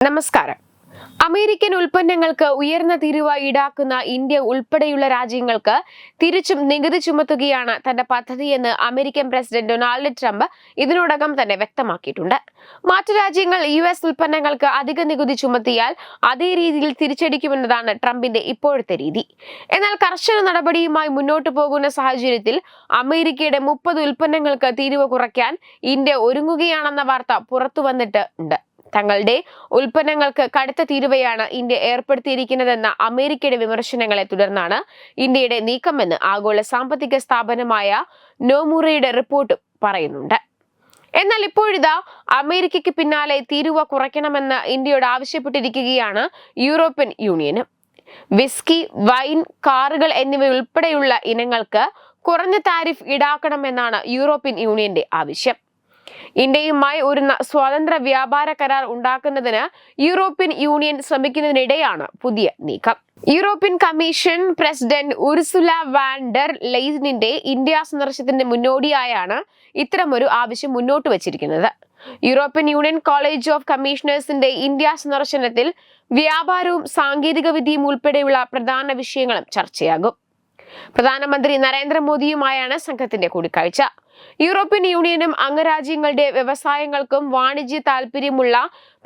നമസ്കാരം. അമേരിക്കൻ ഉൽപ്പന്നങ്ങൾക്ക് ഉയർന്ന തീരുവ ഈടാക്കുന്ന ഇന്ത്യ ഉൾപ്പെടെയുള്ള രാജ്യങ്ങൾക്ക് തിരിച്ചും നികുതി ചുമത്തുകയാണ് തന്റെ പദ്ധതിയെന്ന് അമേരിക്കൻ പ്രസിഡന്റ് ഡൊണാൾഡ് ട്രംപ് ഇതിനോടകം തന്നെ വ്യക്തമാക്കിയിട്ടുണ്ട്. മറ്റു രാജ്യങ്ങൾ US ഉൽപ്പന്നങ്ങൾക്ക് അധിക നികുതി ചുമത്തിയാൽ അതേ രീതിയിൽ തിരിച്ചടിക്കുമെന്നതാണ് ട്രംപിന്റെ ഇപ്പോഴത്തെ രീതി. എന്നാൽ കർശന നടപടിയുമായി മുന്നോട്ടു പോകുന്ന സാഹചര്യത്തിൽ അമേരിക്കയുടെ 30 ഉൽപ്പന്നങ്ങൾക്ക് തീരുവ കുറയ്ക്കാൻ ഇന്ത്യ ഒരുങ്ങുകയാണെന്ന വാർത്ത പുറത്തുവന്നിട്ടുണ്ട്. തങ്ങളുടെ ഉൽപ്പന്നങ്ങൾക്ക് കടുത്ത തീരുവയാണ് ഇന്ത്യ ഏർപ്പെടുത്തിയിരിക്കുന്നതെന്ന അമേരിക്കയുടെ വിമർശനങ്ങളെ തുടർന്നാണ് ഇന്ത്യയുടെ നീക്കമെന്ന് ആഗോള സാമ്പത്തിക സ്ഥാപനമായ നോമുറയുടെ റിപ്പോർട്ട് പറയുന്നുണ്ട്. എന്നാൽ ഇപ്പോഴിതാ അമേരിക്കയ്ക്ക് പിന്നാലെ തീരുവ കുറയ്ക്കണമെന്ന് ഇന്ത്യയോട് ആവശ്യപ്പെട്ടിരിക്കുകയാണ് യൂറോപ്യൻ യൂണിയനും. വിസ്കി, വൈൻ, കാറുകൾ എന്നിവയുൾപ്പെടെയുള്ള ഇനങ്ങൾക്ക് കുറഞ്ഞ താരിഫ് ഈടാക്കണമെന്നാണ് യൂറോപ്യൻ യൂണിയന്റെ ആവശ്യം. ഇന്ത്യയുമായി ഒരു സ്വതന്ത്ര വ്യാപാര കരാർ ഉണ്ടാക്കുന്നതിന് യൂറോപ്യൻ യൂണിയൻ ശ്രമിക്കുന്നതിനിടെയാണ് പുതിയ നീക്കം. European commission president Ursula von der ലെയ്നിന്റെ ഇന്ത്യ സന്ദർശനത്തിന്റെ മുന്നോടിയായാണ് ഇത്തരമൊരു ആവശ്യം മുന്നോട്ട് വച്ചിരിക്കുന്നത്. യൂറോപ്യൻ യൂണിയൻ കോളേജ് ഓഫ് കമ്മീഷണേഴ്സിന്റെ ഇന്ത്യ സന്ദർശനത്തിൽ വ്യാപാരവും സാങ്കേതിക വിദ്യയും ഉൾപ്പെടെയുള്ള പ്രധാന വിഷയങ്ങളും ചർച്ചയാകും. പ്രധാനമന്ത്രി നരേന്ദ്രമോദിയുമായാണ് സംഘത്തിന്റെ കൂടിക്കാഴ്ച. യൂറോപ്യൻ യൂണിയനും അംഗരാജ്യങ്ങളുടെ വ്യവസായങ്ങൾക്കും വാണിജ്യ താൽപര്യമുള്ള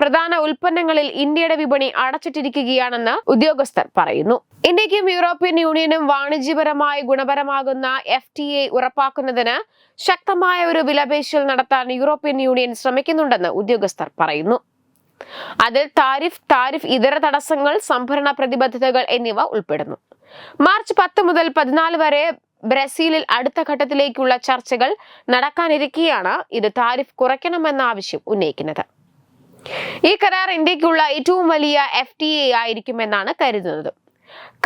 പ്രധാന ഉൽപ്പന്നങ്ങളിൽ ഇന്ത്യയുടെ വിപണി അടച്ചിട്ടിരിക്കുകയാണെന്ന് ഉദ്യോഗസ്ഥർ പറയുന്നു. ഇന്ത്യക്കും യൂറോപ്യൻ യൂണിയനും വാണിജ്യപരമായി ഗുണപരമാകുന്ന FTA ഉറപ്പാക്കുന്നതിന് ശക്തമായ ഒരു വിലപേശൽ നടത്താൻ യൂറോപ്യൻ യൂണിയൻ ശ്രമിക്കുന്നുണ്ടെന്ന് ഉദ്യോഗസ്ഥർ പറയുന്നു. അതിൽ താരിഫ് ഇതര തടസ്സങ്ങൾ, സംഭരണ പ്രതിബദ്ധതകൾ എന്നിവ ഉൾപ്പെടുന്നു. മാർച്ച് 10 മുതൽ 14 വരെ ബ്രസീലിൽ അടുത്ത ഘട്ടത്തിലേക്കുള്ള ചർച്ചകൾ നടക്കാനിരിക്കെയാണ് ഇത് താരിഫ് കുറയ്ക്കണമെന്ന ആവശ്യം ഉന്നയിക്കുന്നത്. ഈ കരാർ ഇന്ത്യക്കുള്ള ഏറ്റവും വലിയ FTA ആയിരിക്കുമെന്നാണ് കരുതുന്നത്.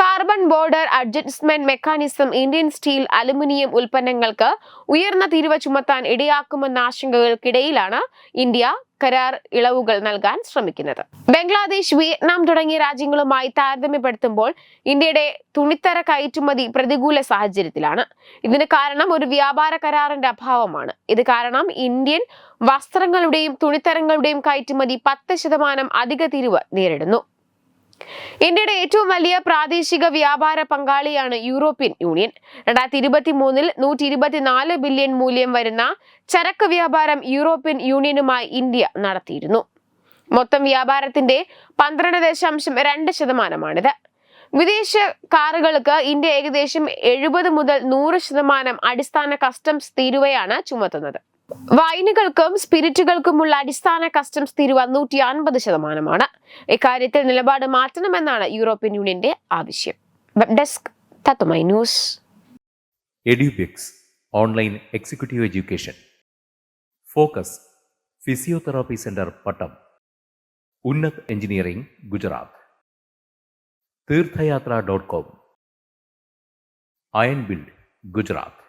Carbon border adjustment mechanism Indian steel, aluminium ഉൽപ്പന്നങ്ങൾക്ക് ഉയർന്ന തീരുവ ചുമത്താൻ ഇടയാക്കുമെന്ന ആശങ്കകൾക്കിടയിലാണ് ഇന്ത്യ കരാർ ഇളവുകൾ നൽകാൻ ശ്രമിക്കുന്നത്. ബംഗ്ലാദേശ്, വിയറ്റ്നാം തുടങ്ങിയ രാജ്യങ്ങളുമായി താരതമ്യപ്പെടുത്തുമ്പോൾ ഇന്ത്യയുടെ തുണിത്തര കയറ്റുമതി പ്രതികൂല സാഹചര്യത്തിലാണ്. ഇതിന് കാരണം ഒരു വ്യാപാര കരാറിന്റെ അഭാവമാണ്. ഇത് കാരണം ഇന്ത്യൻ വസ്ത്രങ്ങളുടെയും തുണിത്തരങ്ങളുടെയും കയറ്റുമതി 10% അധിക തീരുവ നേരിടുന്നു. ഇന്ത്യയുടെ ഏറ്റവും വലിയ പ്രാദേശിക വ്യാപാര പങ്കാളിയാണ് യൂറോപ്യൻ യൂണിയൻ. 2023 124 ബില്യൺ മൂല്യം വരുന്ന ചരക്ക് വ്യാപാരം യൂറോപ്യൻ യൂണിയനുമായി ഇന്ത്യ നടത്തിയിരുന്നു. മൊത്തം വ്യാപാരത്തിന്റെ 12.2%. വിദേശ കാറുകൾക്ക് ഇന്ത്യ ഏകദേശം 70 മുതൽ 100% അടിസ്ഥാന കസ്റ്റംസ് തീരുവയാണ് ചുമത്തുന്നത്. വൈനുകൾക്കും സ്പിരിറ്റുകൾക്കുമുള്ള അടിസ്ഥാന കസ്റ്റംസ് തീരുവ 150%. ഇക്കാര്യത്തിൽ നിലപാട് മാറ്റണമെന്നാണ് യൂറോപ്യൻ യൂണിയന്റെ ആവശ്യം. വെബ് ഡെസ്ക് തത്തുമൈ ന്യൂസ്. എഡ്യൂബിക്സ് online executive education. Focus physiotherapy centre Pattom. Unnat engineering Gujarat. തീർത്ഥയാത്ര.com. Iron build Gujarat.